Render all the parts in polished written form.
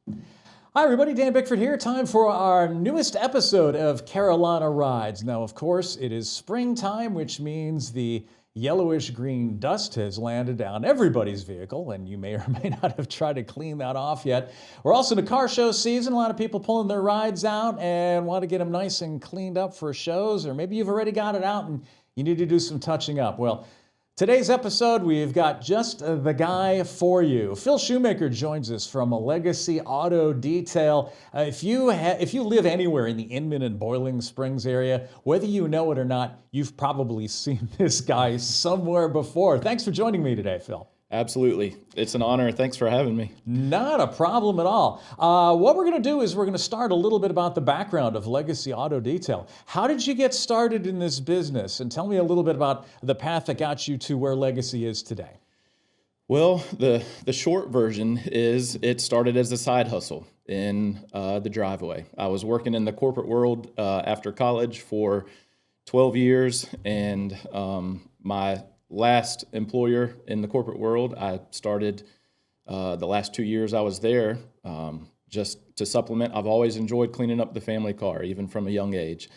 Hi, everybody. Dan Bickford here. Time for our newest episode of Carolina Rides. Now, of course, it is springtime, which means the yellowish green dust has landed on everybody's vehicle, and you may or may not have tried to clean that off yet. We're also in the car show season. A lot of people pulling their rides out and want to get them nice and cleaned up for shows, or maybe you've already got it out and you need to do some touching up. Well, today's episode, we've got just the guy for you. Phil Shumaker joins us from a Legacy Auto Detail. If you live anywhere in the Inman and Boiling Springs area, whether you know it or not, you've probably seen this guy somewhere before. Thanks for joining me today, Phil. Absolutely. It's an honor. Thanks for having me. Not a problem at all. What we're going to do is we're going to start a little bit about the background of Legacy Auto Detail. How did you get started in this business? And tell me a little bit about the path that got you to where Legacy is today. Well, the short version is it started as a side hustle in the driveway. I was working in the corporate world after college for 12 years, and my last employer in the corporate world, I started the last 2 years I was there just to supplement. I've always enjoyed cleaning up the family car, even from a young age.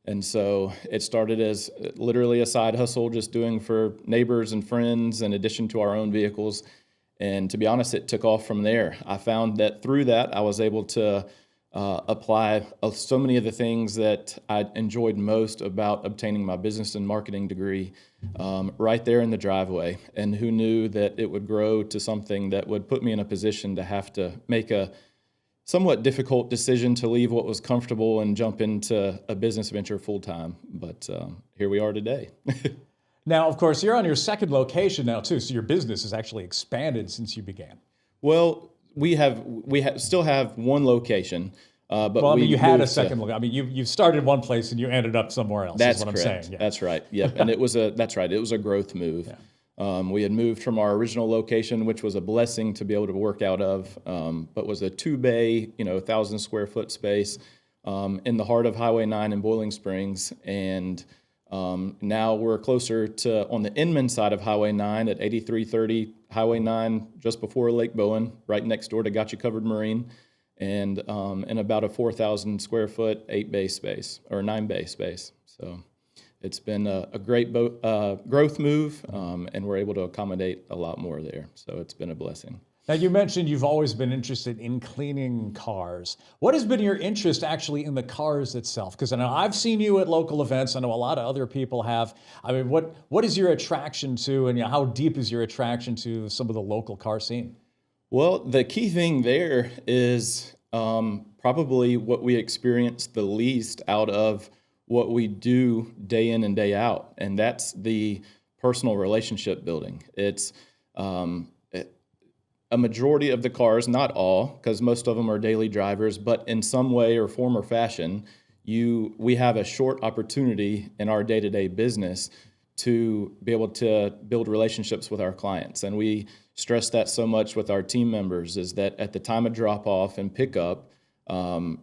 And so it started as literally a side hustle, just doing for neighbors and friends in addition to our own vehicles. And to be honest, it took off from there. I found that through that, I was able to apply so many of the things that I enjoyed most about obtaining my business and marketing degree right there in the driveway. And who knew that it would grow to something that would put me in a position to have to make a somewhat difficult decision to leave what was comfortable and jump into a business venture full time. But here we are today. Now, of course, you're on your second location now too, so your business has actually expanded since you began. Well, we still have one location. But well, I mean, you had a second location. I mean, you started one place and you ended up somewhere else. That's is what correct. I'm saying. Yeah. That's right. Yep. And that's right. It was a growth move. Yeah. We had moved from our original location, which was a blessing to be able to work out of, but was a 2-bay, 1,000 square foot space in the heart of Highway 9 in Boiling Springs. And now we're closer to on the Inman side of Highway 9 at 8330 Highway 9, just before Lake Bowen, right next door to Covered Marine, and in about a 4,000 square foot 8-bay space or 9-bay space. So it's been a great growth move, and we're able to accommodate a lot more there. So it's been a blessing. Now, you mentioned you've always been interested in cleaning cars. What has been your interest actually in the cars itself? Because I know I've seen you at local events. I know a lot of other people have. I mean, what is your attraction to, and how deep is your attraction to some of the local car scene? Well, the key thing there is probably what we experience the least out of what we do day in and day out, and that's the personal relationship building. It's a majority of the cars, not all, because most of them are daily drivers, but in some way or form or fashion, we have a short opportunity in our day-to-day business to be able to build relationships with our clients. And we stress that so much with our team members, is that at the time of drop-off and pickup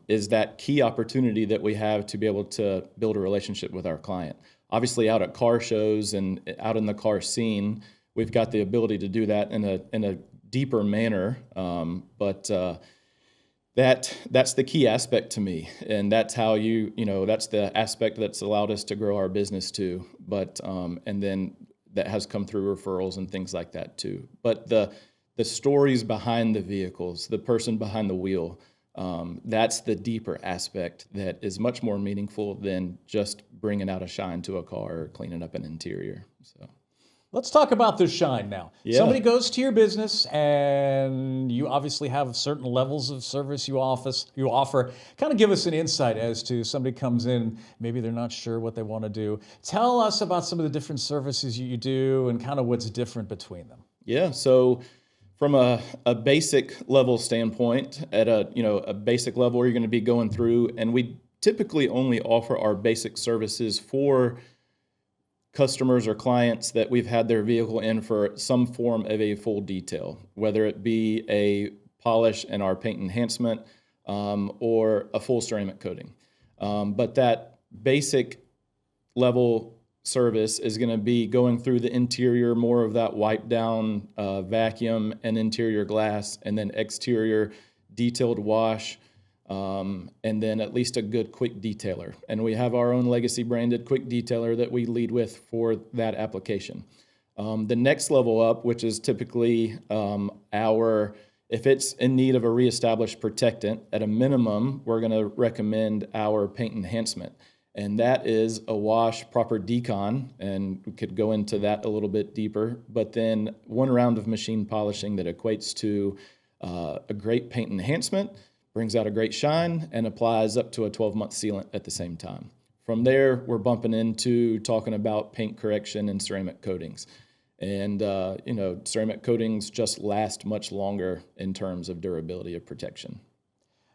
is that key opportunity that we have to be able to build a relationship with our client. Obviously, out at car shows and out in the car scene, we've got the ability to do that in a deeper manner, but that's the key aspect to me, and that's how that's the aspect that's allowed us to grow our business too. But and then that has come through referrals and things like that too. But the stories behind the vehicles, the person behind the wheel, that's the deeper aspect that is much more meaningful than just bringing out a shine to a car or cleaning up an interior. So. Let's talk about the shine now. Yeah. Somebody goes to your business, and you obviously have certain levels of service you offer. Kind of give us an insight as to somebody comes in, maybe they're not sure what they want to do. Tell us about some of the different services you do and kind of what's different between them. Yeah, so from a basic level standpoint, at a basic level you're going to be going through, and we typically only offer our basic services for customers or clients that we've had their vehicle in for some form of a full detail, whether it be a polish and our paint enhancement or a full ceramic coating. But that basic level service is going to be going through the interior, more of that wipe down, vacuum and interior glass, and then exterior detailed wash, and then at least a good quick detailer. And we have our own legacy branded quick detailer that we lead with for that application. The next level up, which is typically if it's in need of a reestablished protectant, at a minimum, we're going to recommend our paint enhancement. And that is a wash, proper decon, and we could go into that a little bit deeper, but then 1 round of machine polishing that equates to a great paint enhancement, brings out a great shine, and applies up to a 12-month sealant at the same time. From there, we're bumping into talking about paint correction and ceramic coatings. And, ceramic coatings just last much longer in terms of durability of protection.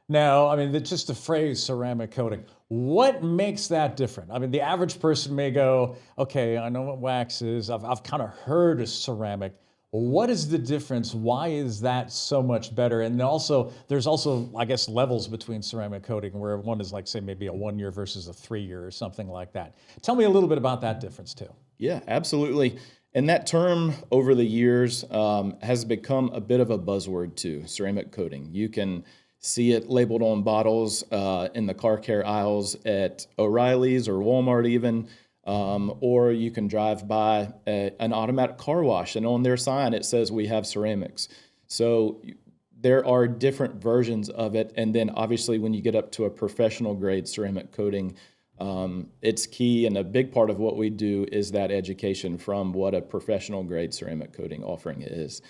Now, I mean, just the phrase ceramic coating, what makes that different? I mean, the average person may go, okay, I know what wax is. I've kind of heard of ceramic. What is the difference? Why is that so much better? And also, there's also, I guess, levels between ceramic coating where one is like, say, maybe a 1 year versus a 3 year or something like that. Tell me a little bit about that difference too. Yeah, absolutely. And that term over the years has become a bit of a buzzword too, ceramic coating. You can see it labeled on bottles in the car care aisles at O'Reilly's or Walmart even, or you can drive by an automatic car wash and on their sign it says we have ceramics. So there are different versions of it, and then obviously when you get up to a professional grade ceramic coating, it's key, and a big part of what we do is that education from what a professional grade ceramic coating offering is.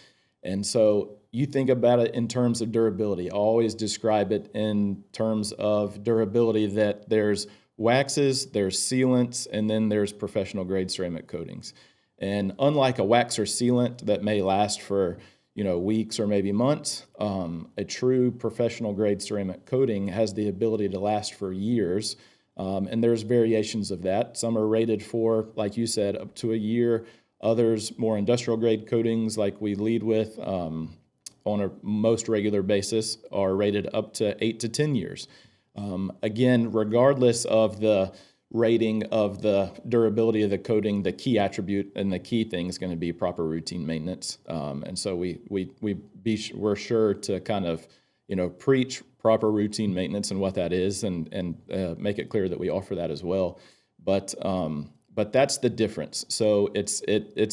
And so you think about it in terms of durability. I always describe it in terms of durability, that there's waxes, there's sealants, and then there's professional grade ceramic coatings. And unlike a wax or sealant that may last for weeks or maybe months, a true professional grade ceramic coating has the ability to last for years. And there's variations of that. Some are rated for, like you said, up to a year. Others, more industrial grade coatings like we lead with on a most regular basis, are rated up to 8 to 10 years. Again, regardless of the rating of the durability of the coating, the key attribute and the key thing is going to be proper routine maintenance. And so we're sure to kind of preach proper routine maintenance and what that is, and make it clear that we offer that as well. But that's the difference. So it's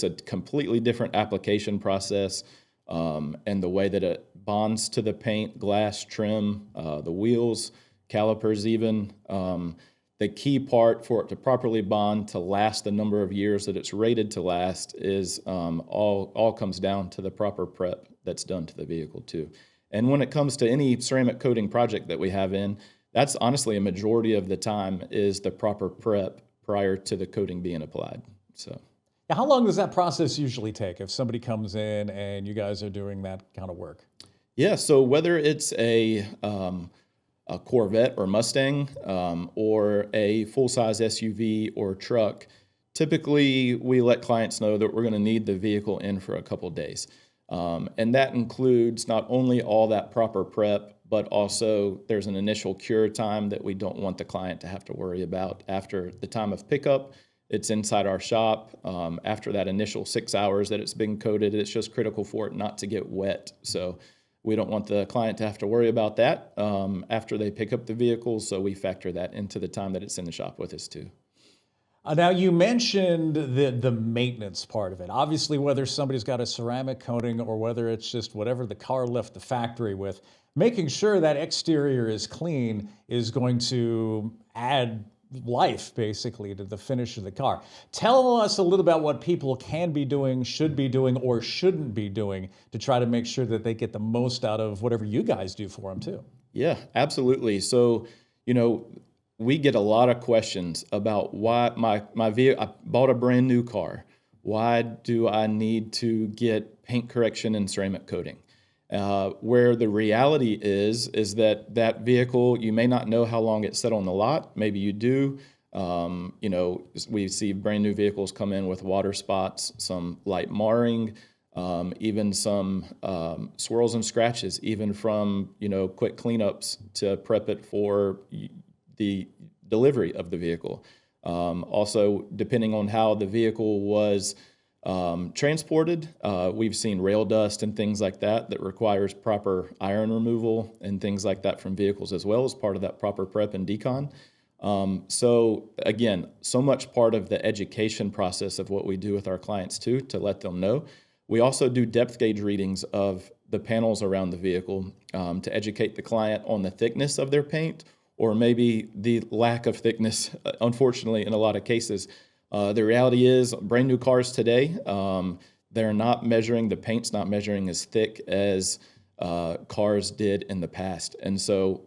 a completely different application process, and the way that it bonds to the paint, glass, trim, the wheels, calipers even. The key part for it to properly bond, to last the number of years that it's rated to last, is all comes down to the proper prep that's done to the vehicle too. And when it comes to any ceramic coating project that we have in, that's honestly a majority of the time is the proper prep prior to the coating being applied. So, how long does that process usually take if somebody comes in and you guys are doing that kind of work? Yeah, so whether it's a Corvette or Mustang, or a full-size SUV or truck, typically we let clients know that we're going to need the vehicle in for a couple days. And that includes not only all that proper prep, but also there's an initial cure time that we don't want the client to have to worry about. After the time of pickup, it's inside our shop. After that initial 6 hours that it's been coated, it's just critical for it not to get wet. So we don't want the client to have to worry about that after they pick up the vehicle, so we factor that into the time that it's in the shop with us too. Now, you mentioned the maintenance part of it. Obviously, whether somebody's got a ceramic coating or whether it's just whatever the car left the factory with, making sure that exterior is clean is going to add life, basically, to the finish of the car. Tell us a little about what people can be doing, should be doing, or shouldn't be doing to try to make sure that they get the most out of whatever you guys do for them, too. Yeah, absolutely. So, we get a lot of questions about why my vehicle, I bought a brand new car. Why do I need to get paint correction and ceramic coating? Where the reality is that vehicle, you may not know how long it sat on the lot. Maybe you do. We see brand new vehicles come in with water spots, some light marring, even some swirls and scratches, even from quick cleanups to prep it for the delivery of the vehicle. Also, depending on how the vehicle was transported. We've seen rail dust and things like that that requires proper iron removal and things like that from vehicles as well as part of that proper prep and decon. So again, so much part of the education process of what we do with our clients too, to let them know. We also do depth gauge readings of the panels around the vehicle to educate the client on the thickness of their paint, or maybe the lack of thickness, unfortunately, in a lot of cases. The reality is, brand new cars today, they're not measuring, the paint's not measuring as thick as cars did in the past. And so,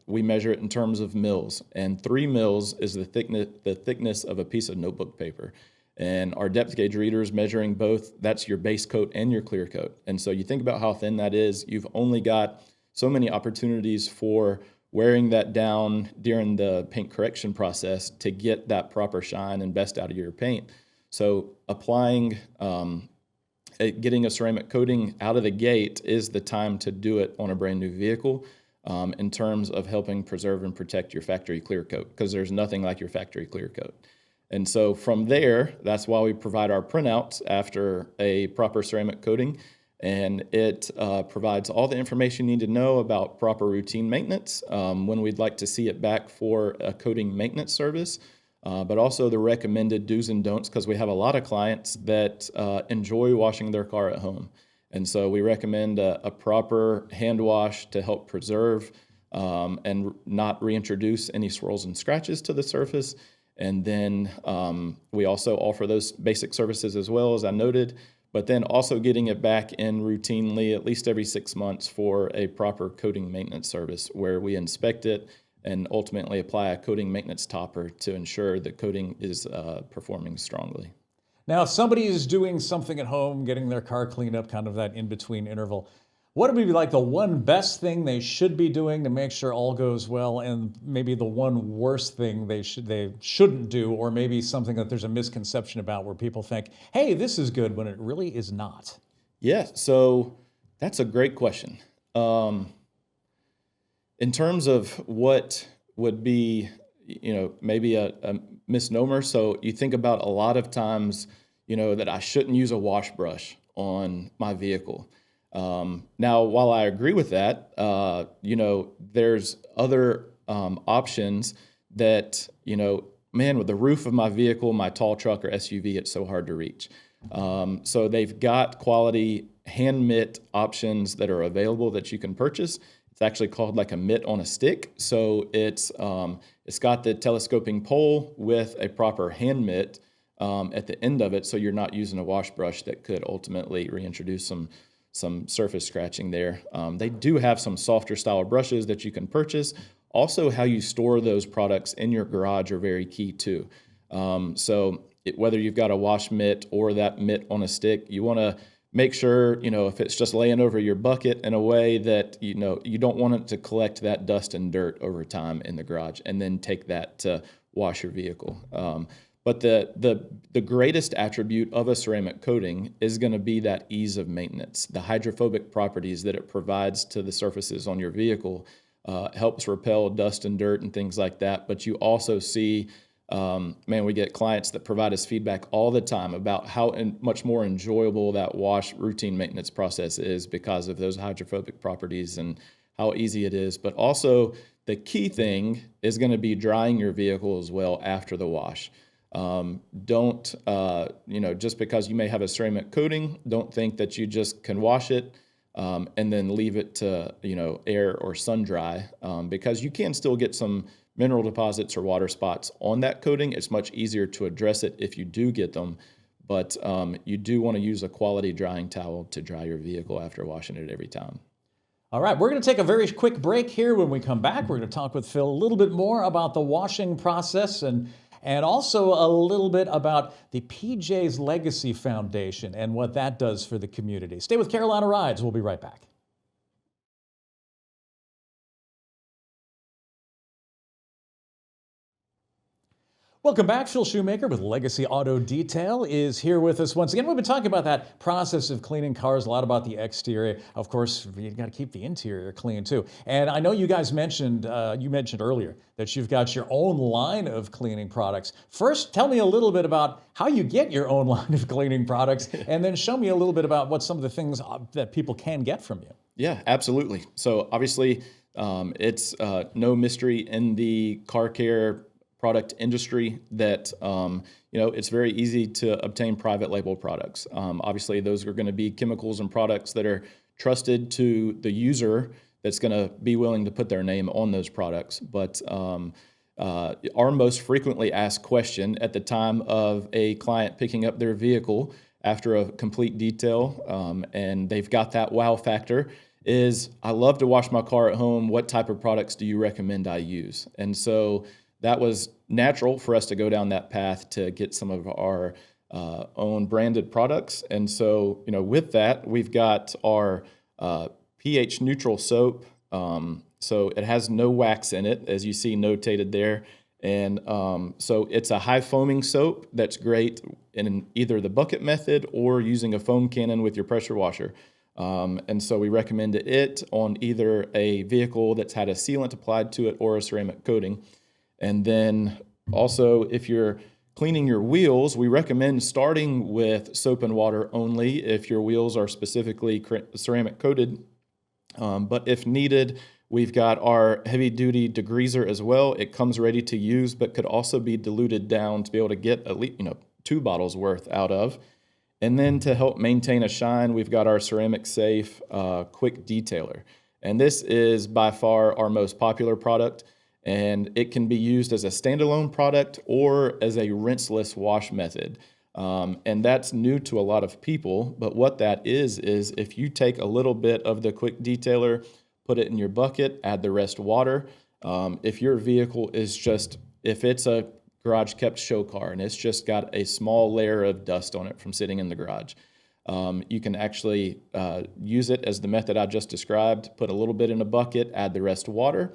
we measure it in terms of mils, and 3 mils is the thickness of a piece of notebook paper. And our depth gauge reader is measuring both. That's your base coat and your clear coat. And so you think about how thin that is. You've only got so many opportunities for wearing that down during the paint correction process to get that proper shine and best out of your paint. So applying, getting a ceramic coating out of the gate is the time to do it on a brand new vehicle in terms of helping preserve and protect your factory clear coat, because there's nothing like your factory clear coat. And so from there, that's why we provide our printouts after a proper ceramic coating. And it provides all the information you need to know about proper routine maintenance, when we'd like to see it back for a coating maintenance service, but also the recommended do's and don'ts, because we have a lot of clients that enjoy washing their car at home. And so we recommend a proper hand wash to help preserve and not reintroduce any swirls and scratches to the surface. And then we also offer those basic services as well, as I noted, but then also getting it back in routinely, at least every 6 months, for a proper coating maintenance service where we inspect it and ultimately apply a coating maintenance topper to ensure the coating is performing strongly. Now, if somebody is doing something at home, getting their car cleaned up, kind of that in-between interval, what would be like the one best thing they should be doing to make sure all goes well, and maybe the one worst thing they shouldn't do, or maybe something that there's a misconception about where people think, hey, this is good, when it really is not? Yeah, so that's a great question. In terms of what would be, maybe a misnomer, so you think about a lot of times, that I shouldn't use a wash brush on my vehicle. Now, while I agree with that, there's other options that, man, with the roof of my vehicle, my tall truck or SUV, it's so hard to reach. So they've got quality hand mitt options that are available that you can purchase. It's actually called like a mitt on a stick. So it's got the telescoping pole with a proper hand mitt at the end of it, so you're not using a wash brush that could ultimately reintroduce some surface scratching there. They do have some softer style brushes that you can purchase. Also, how you store those products in your garage are very key too. Whether you've got a wash mitt or that mitt on a stick, you want to make sure, if it's just laying over your bucket in a way that, you don't want it to collect that dust and dirt over time in the garage and then take that to wash your vehicle. But the greatest attribute of a ceramic coating is going to be that ease of maintenance. The hydrophobic properties that it provides to the surfaces on your vehicle helps repel dust and dirt and things like that. But you also see, we get clients that provide us feedback all the time about how much more enjoyable that wash routine maintenance process is because of those hydrophobic properties and how easy it is. But also the key thing is going to be drying your vehicle as well after the wash. Don't, just because you may have a ceramic coating, don't think that you just can wash it and then leave it to, air or sun dry, because you can still get some mineral deposits or water spots on that coating. It's much easier to address it if you do get them, but you do want to use a quality drying towel to dry your vehicle after washing it every time. All right, we're going to take a very quick break here. When we come back, we're going to talk with Phil a little bit more about the washing process and also a little bit about the PJ's Legacy Foundation and what that does for the community. Stay with Carolina Rides. We'll be right back. Welcome back. Phil Shumaker with Legacy Auto Detail is here with us once again. We've been talking about that process of cleaning cars, a lot about the exterior. Of course, you got to keep the interior clean too. And I know you guys mentioned, earlier that you've got your own line of cleaning products. First, tell me a little bit about how you get your own line of cleaning products, and then show me a little bit about what some of the things that people can get from you. Yeah, absolutely. So obviously, it's no mystery in the car care product industry that it's very easy to obtain private label products. Obviously, those are going to be chemicals and products that are trusted to the user that's going to be willing to put their name on those products. But our most frequently asked question at the time of a client picking up their vehicle after a complete detail, and they've got that wow factor, is, I love to wash my car at home. What type of products do you recommend I use? And so that was natural for us to go down that path to get some of our own branded products. And so, with that, we've got our pH neutral soap. So it has no wax in it, as you see notated there. And so it's a high foaming soap that's great in either the bucket method or using a foam cannon with your pressure washer. And so we recommend it on either a vehicle that's had a sealant applied to it or a ceramic coating. And then also, if you're cleaning your wheels, we recommend starting with soap and water only if your wheels are specifically ceramic coated. But if needed, we've got our heavy-duty degreaser as well. It comes ready to use, but could also be diluted down to be able to get at least 2 bottles worth out of. And then to help maintain a shine, we've got our ceramic safe quick detailer. And this is by far our most popular product. And it can be used as a standalone product or as a rinseless wash method. And that's new to a lot of people. But what that is if you take a little bit of the quick detailer, put it in your bucket, add the rest water. If your vehicle is if it's a garage kept show car and it's just got a small layer of dust on it from sitting in the garage, you can actually use it as the method I just described. Put a little bit in a bucket, add the rest water.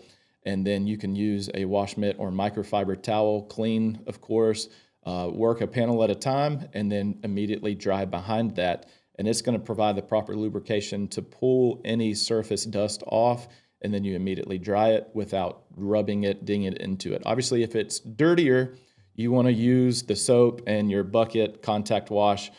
And then you can use a wash mitt or microfiber towel, clean, of course, work a panel at a time, and then immediately dry behind that. And it's going to provide the proper lubrication to pull any surface dust off, and then you immediately dry it without rubbing it, dinging it into it. Obviously, if it's dirtier, you want to use the soap and your bucket contact wash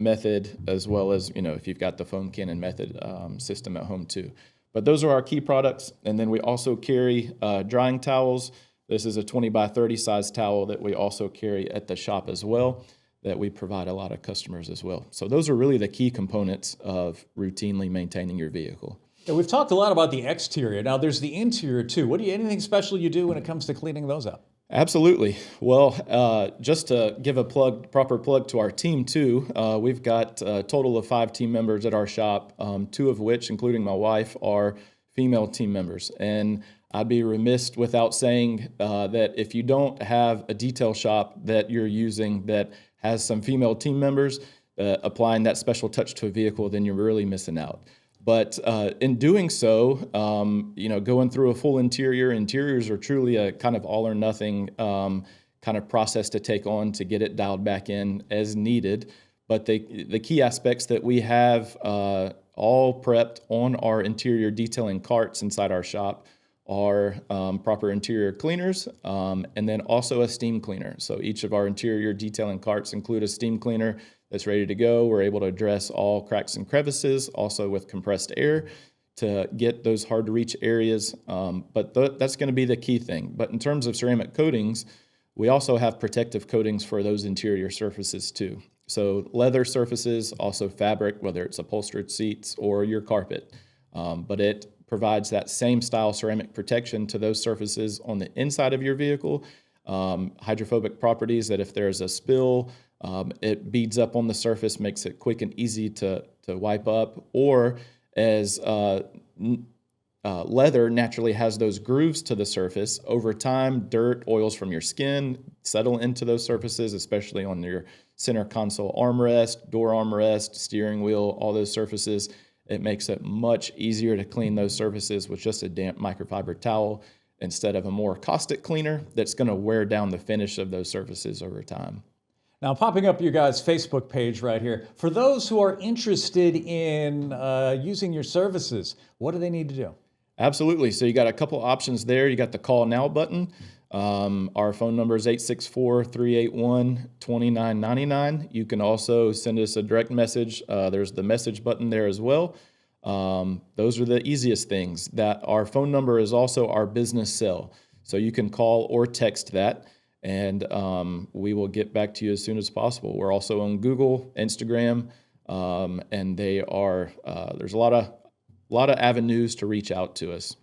method, as well as, if you've got the foam cannon method system at home too. But those are our key products. And then we also carry drying towels. This is a 20 by 30 size towel that we also carry at the shop as well, that we provide a lot of customers as well. So those are really the key components of routinely maintaining your vehicle. Yeah, we've talked a lot about the exterior. Now there's the interior too. Anything special you do when it comes to cleaning those up? Absolutely. Well, just to give a proper plug to our team too, we've got a total of 5 team members at our shop, 2 of which, including my wife, are female team members. And I'd be remiss without saying that if you don't have a detail shop that you're using that has some female team members applying that special touch to a vehicle, then you're really missing out. But in doing so, going through a full interiors are truly a kind of all or nothing kind of process to take on to get it dialed back in as needed. But the key aspects that we have all prepped on our interior detailing carts inside our shop are proper interior cleaners and then also a steam cleaner. So each of our interior detailing carts include a steam cleaner that's ready to go. We're able to address all cracks and crevices, also with compressed air to get those hard to reach areas. But that's going to be the key thing. But in terms of ceramic coatings, we also have protective coatings for those interior surfaces too. So leather surfaces, also fabric, whether it's upholstered seats or your carpet. But it provides that same style ceramic protection to those surfaces on the inside of your vehicle. Hydrophobic properties that if there's a spill, it beads up on the surface, makes it quick and easy to wipe up, or as leather naturally has those grooves to the surface. Over time, dirt, oils from your skin settle into those surfaces, especially on your center console armrest, door armrest, steering wheel, all those surfaces. It makes it much easier to clean those surfaces with just a damp microfiber towel. instead of a more caustic cleaner that's going to wear down the finish of those surfaces over time. Now, popping up your guys' Facebook page right here, for those who are interested in using your services, what do they need to do? Absolutely. So you got a couple options there. You got the call now button. Our phone number is 864-381-2999. You can also send us a direct message. There's the message button there as well. Those are the easiest things. That our phone number is also our business cell. So you can call or text that, and we will get back to you as soon as possible. We're also on Google, Instagram, and they are there's a lot of avenues to reach out to us.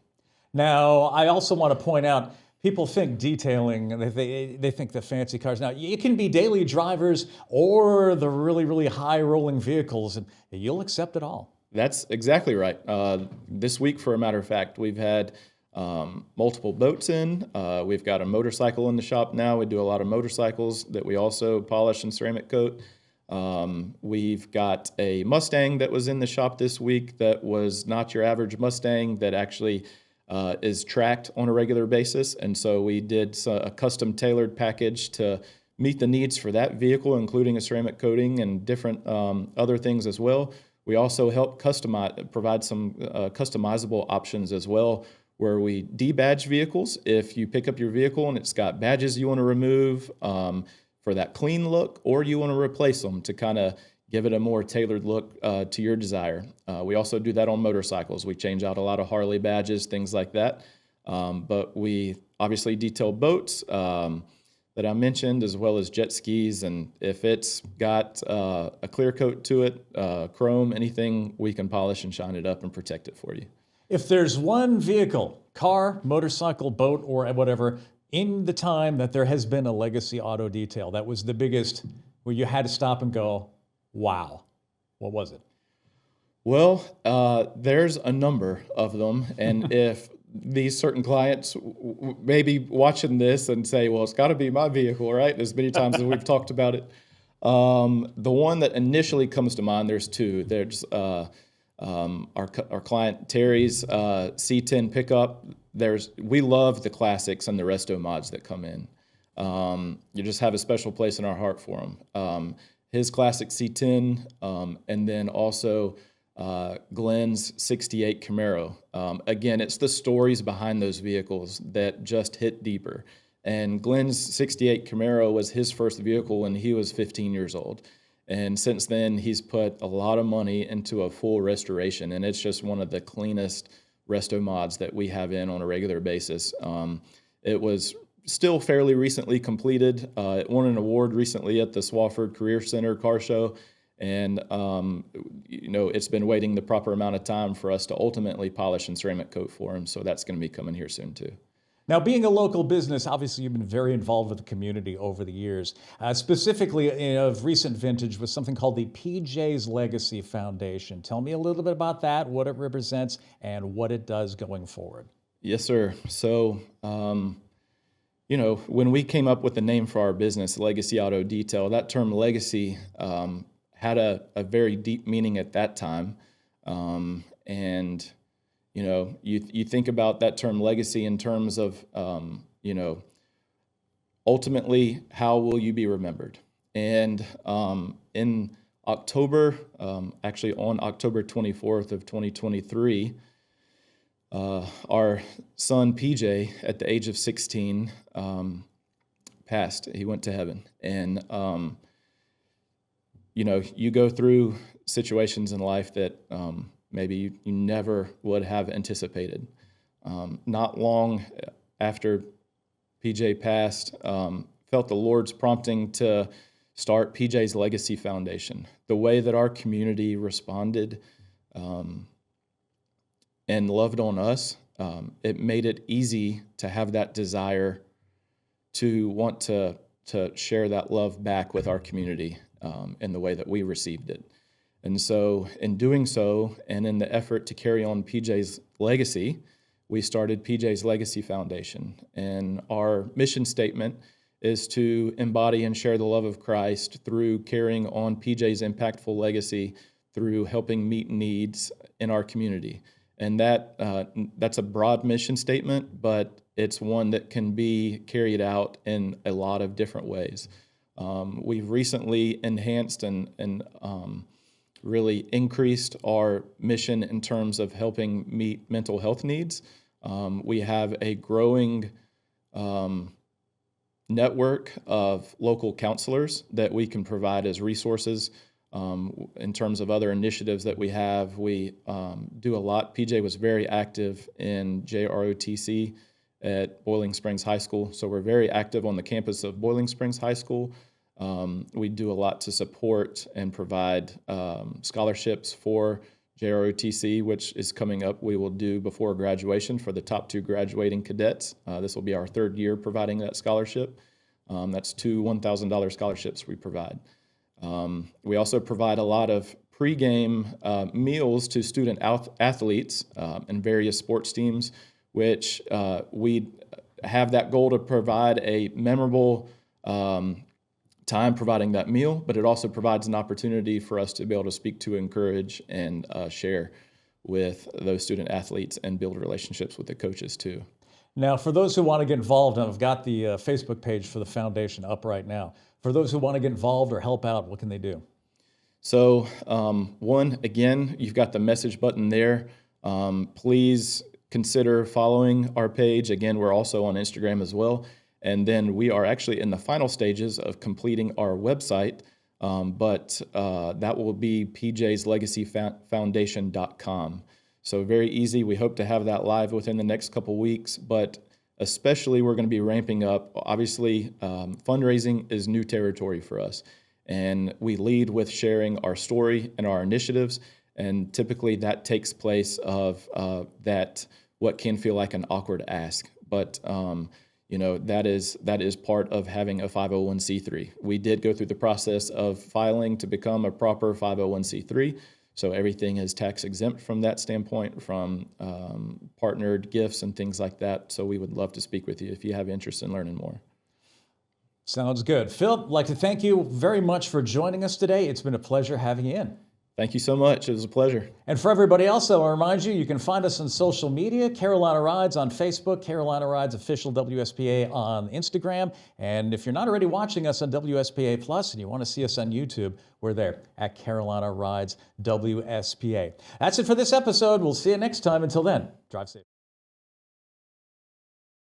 Now, I also want to point out, people think detailing, they think the fancy cars. Now, it can be daily drivers or the really, really high rolling vehicles, and you'll accept it all. That's exactly right. This week, for a matter of fact, we've had multiple boats in. We've got a motorcycle in the shop now. We do a lot of motorcycles that we also polish and ceramic coat. We've got a Mustang that was in the shop this week that was not your average Mustang, that actually is tracked on a regular basis. And so we did a custom tailored package to meet the needs for that vehicle, including a ceramic coating and different other things as well. We also help provide some customizable options as well, where we debadge vehicles. If you pick up your vehicle and it's got badges you want to remove for that clean look, or you want to replace them to kind of give it a more tailored look to your desire. We also do that on motorcycles. We change out a lot of Harley badges, things like that. But we obviously detail boats that I mentioned, as well as jet skis. And if it's got a clear coat to it, chrome, anything, we can polish and shine it up and protect it for you. If there's one vehicle, car, motorcycle, boat, or whatever, in the time that there has been a Legacy Auto Detail, that was the biggest, where you had to stop and go, wow, what was it? Well, there's a number of them. And if these certain clients may be watching this and say, well, it's got to be my vehicle, right? As many times as we've talked about it. The one that initially comes to mind, there's two. There's our client Terry's C10 pickup. We love the classics and the resto mods that come in. You just have a special place in our heart for them. His classic C10, and then also Glenn's 68 Camaro. Again, it's the stories behind those vehicles that just hit deeper. And Glenn's 68 Camaro was his first vehicle when he was 15 years old. And since then, he's put a lot of money into a full restoration, and it's just one of the cleanest resto mods that we have in on a regular basis. It was still fairly recently completed. It won an award recently at the Swafford Career Center car show, and it's been waiting the proper amount of time for us to ultimately polish and ceramic coat for him. So that's going to be coming here soon too. Now, being a local business, obviously you've been very involved with the community over the years. Specifically of recent vintage was something called the PJ's Legacy Foundation. Tell me a little bit about that, what it represents, and what it does going forward. Yes, sir. So, when we came up with the name for our business, Legacy Auto Detail, that term legacy had a very deep meaning at that time. You think about that term legacy in terms of, ultimately, how will you be remembered? And in October, actually on October 24th of 2023, our son PJ, at the age of 16, passed. He went to heaven. And, you go through situations in life that maybe you never would have anticipated. Not long after PJ passed, felt the Lord's prompting to start PJ's Legacy Foundation. The way that our community responded and loved on us, it made it easy to have that desire to want to share that love back with our community in the way that we received it. And so in doing so, and in the effort to carry on PJ's legacy, we started PJ's Legacy Foundation. And our mission statement is to embody and share the love of Christ through carrying on PJ's impactful legacy, through helping meet needs in our community. And that's a broad mission statement, but it's one that can be carried out in a lot of different ways. We've recently enhanced and really increased our mission in terms of helping meet mental health needs. We have a growing network of local counselors that we can provide as resources. In terms of other initiatives that we have, we do a lot. PJ was very active in JROTC at Boiling Springs High School, so we're very active on the campus of Boiling Springs High School. We do a lot to support and provide scholarships for JROTC, which is coming up. We will do before graduation for the top 2 graduating cadets. This will be our 3rd year providing that scholarship. That's 2 $1,000 scholarships we provide. We also provide a lot of pregame meals to student athletes in various sports teams, which we have that goal to provide a memorable time providing that meal, but it also provides an opportunity for us to be able to speak to, encourage, and share with those student athletes and build relationships with the coaches too. Now, for those who want to get involved, and I've got the Facebook page for the foundation up right now. For those who want to get involved or help out, what can they do? So, one, again, you've got the message button there. Please consider following our page. Again, we're also on Instagram as well. And then we are actually in the final stages of completing our website, but that will be pjslegacyfoundation.com. So very easy. We hope to have that live within the next couple weeks, but especially we're going to be ramping up. Obviously, fundraising is new territory for us, and we lead with sharing our story and our initiatives, and typically that takes place of that what can feel like an awkward ask, but that is part of having a 501c3. We did go through the process of filing to become a proper 501c3. So everything is tax exempt from that standpoint, from partnered gifts and things like that. So we would love to speak with you if you have interest in learning more. Sounds good. Phil, I'd like to thank you very much for joining us today. It's been a pleasure having you in. Thank you so much. It was a pleasure. And for everybody else, I'll remind you, you can find us on social media, Carolina Rides on Facebook, Carolina Rides Official WSPA on Instagram. And if you're not already watching us on WSPA Plus and you want to see us on YouTube, we're there at Carolina Rides WSPA. That's it for this episode. We'll see you next time. Until then, drive safe.